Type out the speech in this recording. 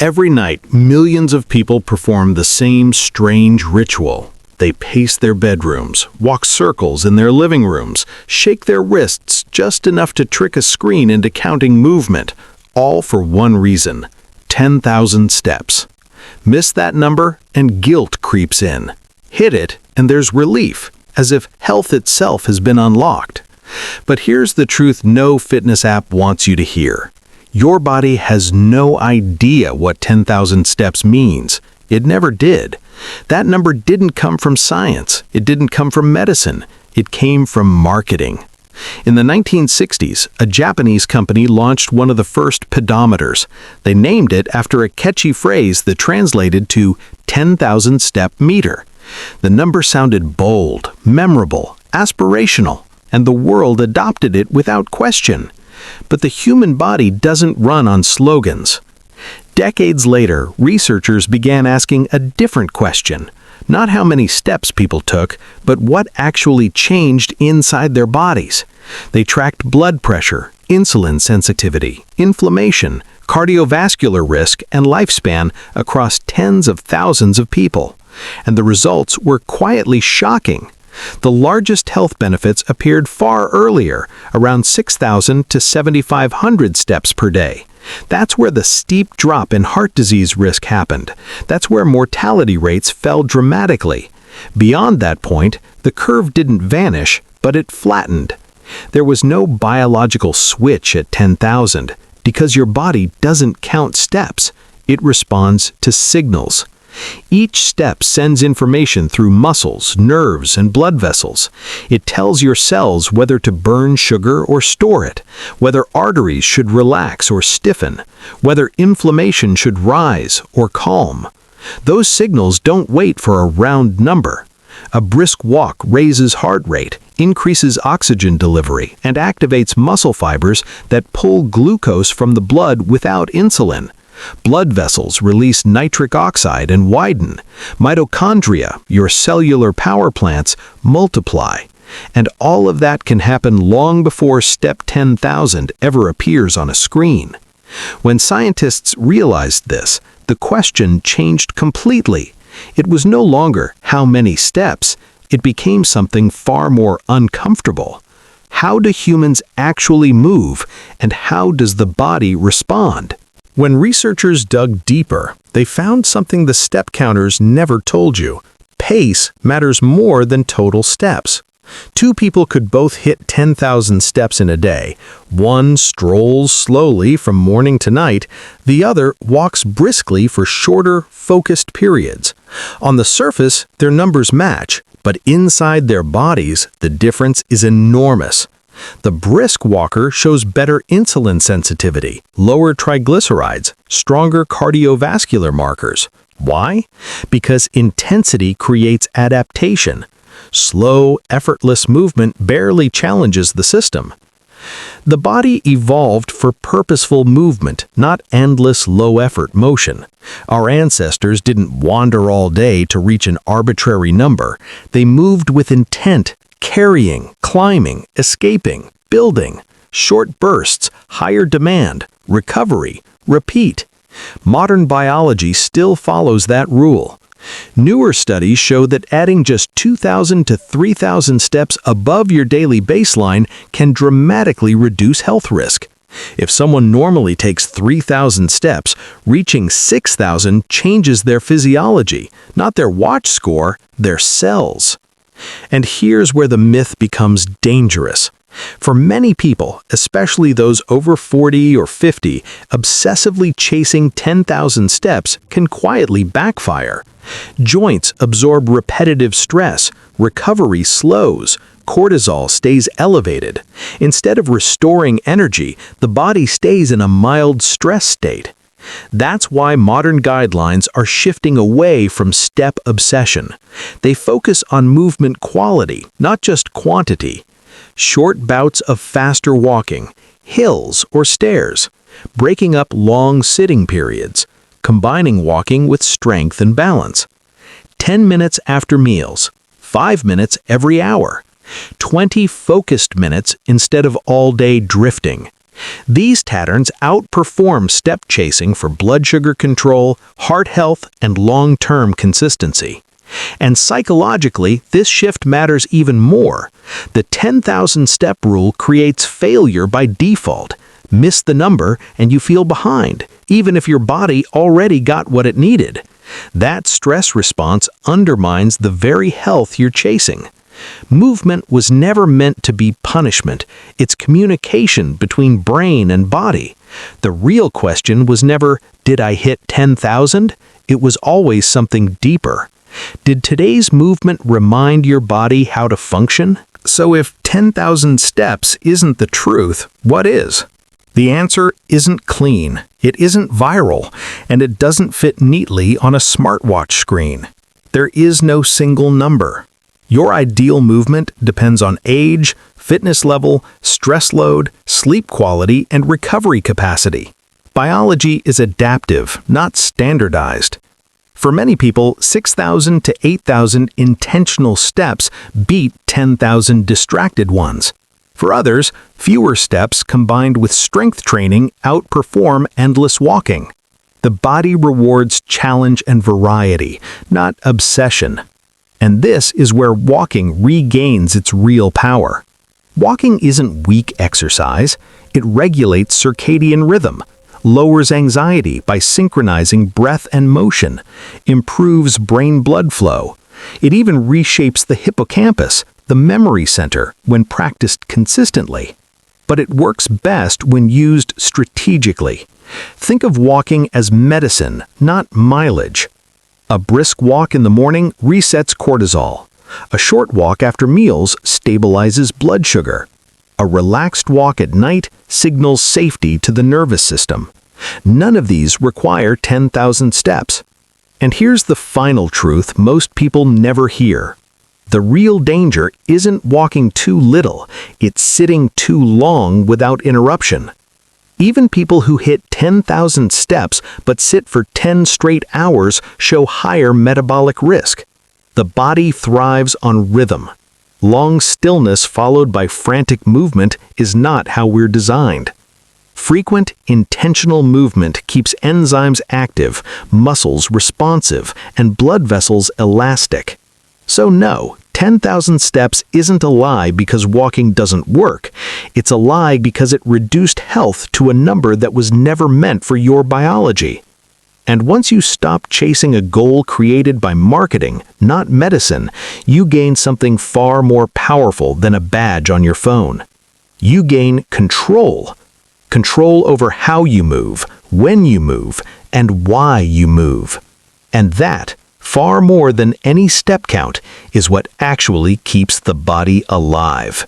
Every night, millions of people perform the same strange ritual. They pace their bedrooms, walk circles in their living rooms, shake their wrists just enough to trick a screen into counting movement, all for one reason: 10,000 steps. Miss that number, and guilt creeps in. Hit it, and there's relief, as if health itself has been unlocked. But here's the truth no fitness app wants you to hear. Your body has no idea what 10,000 steps means. It never did. That number didn't come from science. It didn't come from medicine. It came from marketing. In the 1960s, a Japanese company launched one of the first pedometers. They named it after a catchy phrase that translated to 10,000 step meter. The number sounded bold, memorable, aspirational, and the world adopted it without question. But the human body doesn't run on slogans. Decades later, researchers began asking a different question. Not how many steps people took, but what actually changed inside their bodies. They tracked blood pressure, insulin sensitivity, inflammation, cardiovascular risk, and lifespan across tens of thousands of people. And the results were quietly shocking. The largest health benefits appeared far earlier, around 6,000 to 7,500 steps per day. That's where the steep drop in heart disease risk happened. That's where mortality rates fell dramatically. Beyond that point, the curve didn't vanish, but it flattened. There was no biological switch at 10,000, because your body doesn't count steps. It responds to signals. Each step sends information through muscles, nerves, and blood vessels. It tells your cells whether to burn sugar or store it, whether arteries should relax or stiffen, whether inflammation should rise or calm. Those signals don't wait for a round number. A brisk walk raises heart rate, increases oxygen delivery, and activates muscle fibers that pull glucose from the blood without insulin. Blood vessels release nitric oxide and widen. Mitochondria, your cellular power plants, multiply. And all of that can happen long before step 10,000 ever appears on a screen. When scientists realized this, the question changed completely. It was no longer how many steps. It became something far more uncomfortable. How do humans actually move, and how does the body respond? When researchers dug deeper, they found something the step counters never told you. Pace matters more than total steps. Two people could both hit 10,000 steps in a day. One strolls slowly from morning to night. The other walks briskly for shorter, focused periods. On the surface, their numbers match, but inside their bodies, the difference is enormous. The brisk walker shows better insulin sensitivity, lower triglycerides, stronger cardiovascular markers. Why? Because intensity creates adaptation. Slow, effortless movement barely challenges the system. The body evolved for purposeful movement, not endless low-effort motion. Our ancestors didn't wander all day to reach an arbitrary number. They moved with intent, carrying, climbing, escaping, building, short bursts, higher demand, recovery, repeat. Modern biology still follows that rule. Newer studies show that adding just 2,000 to 3,000 steps above your daily baseline can dramatically reduce health risk. If someone normally takes 3,000 steps, reaching 6,000 changes their physiology, not their watch score, their cells. And here's where the myth becomes dangerous. For many people, especially those over 40 or 50, obsessively chasing 10,000 steps can quietly backfire. Joints absorb repetitive stress, recovery slows, cortisol stays elevated. Instead of restoring energy, the body stays in a mild stress state. That's why modern guidelines are shifting away from step obsession. They focus on movement quality, not just quantity. Short bouts of faster walking, hills or stairs, breaking up long sitting periods, combining walking with strength and balance. 10 minutes after meals, 5 minutes every hour, 20 focused minutes instead of all-day drifting. These patterns outperform step chasing for blood sugar control, heart health, and long-term consistency. And psychologically, this shift matters even more. The 10,000 step rule creates failure by default. Miss the number and you feel behind, even if your body already got what it needed. That stress response undermines the very health you're chasing. Movement was never meant to be punishment. It's communication between brain and body. The real question was never, did I hit 10,000? It was always something deeper. Did today's movement remind your body how to function? So if 10,000 steps isn't the truth, what is? The answer isn't clean, it isn't viral, and it doesn't fit neatly on a smartwatch screen. There is no single number. Your ideal movement depends on age, fitness level, stress load, sleep quality, and recovery capacity. Biology is adaptive, not standardized. For many people, 6,000 to 8,000 intentional steps beat 10,000 distracted ones. For others, fewer steps combined with strength training outperform endless walking. The body rewards challenge and variety, not obsession. And this is where walking regains its real power. Walking isn't weak exercise, it regulates circadian rhythm, lowers anxiety by synchronizing breath and motion, improves brain blood flow. It even reshapes the hippocampus, the memory center, when practiced consistently. But it works best when used strategically. Think of walking as medicine, not mileage. A brisk walk in the morning resets cortisol. A short walk after meals stabilizes blood sugar. A relaxed walk at night signals safety to the nervous system. None of these require 10,000 steps. And here's the final truth most people never hear. The real danger isn't walking too little, it's sitting too long without interruption. Even people who hit 10,000 steps but sit for 10 straight hours show higher metabolic risk. The body thrives on rhythm. Long stillness followed by frantic movement is not how we're designed. Frequent, intentional movement keeps enzymes active, muscles responsive, and blood vessels elastic. So no, 10,000 steps isn't a lie because walking doesn't work. It's a lie because it reduced health to a number that was never meant for your biology. And once you stop chasing a goal created by marketing, not medicine, you gain something far more powerful than a badge on your phone. You gain control. Control over how you move, when you move, and why you move. And that, far more than any step count, is what actually keeps the body alive.